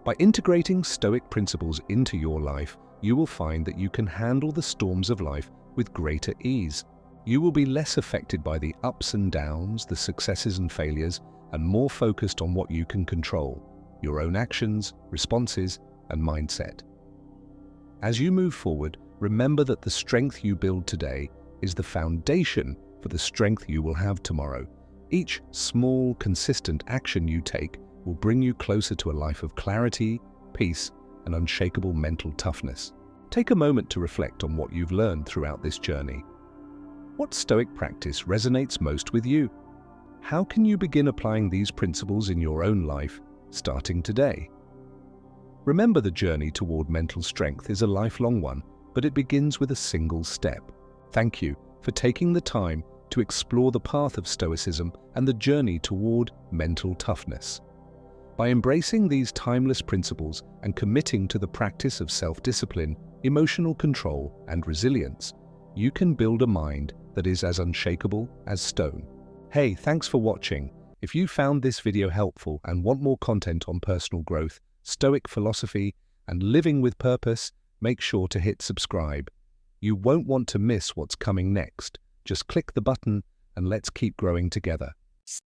By integrating Stoic principles into your life, you will find that you can handle the storms of life with greater ease. You will be less affected by the ups and downs, the successes and failures, and more focused on what you can control, your own actions, responses, and mindset. As you move forward, remember that the strength you build today is the foundation for the strength you will have tomorrow. Each small, consistent action you take will bring you closer to a life of clarity, peace, and unshakable mental toughness. Take a moment to reflect on what you've learned throughout this journey. What Stoic practice resonates most with you? How can you begin applying these principles in your own life, starting today? Remember, the journey toward mental strength is a lifelong one, but it begins with a single step. Thank you for taking the time to explore the path of Stoicism and the journey toward mental toughness. By embracing these timeless principles and committing to the practice of self-discipline, emotional control, and resilience, you can build a mind that is as unshakable as stone. Hey, thanks for watching. If you found this video helpful and want more content on personal growth, Stoic philosophy, and living with purpose, make sure to hit subscribe. You won't want to miss what's coming next. Just click the button and let's keep growing together.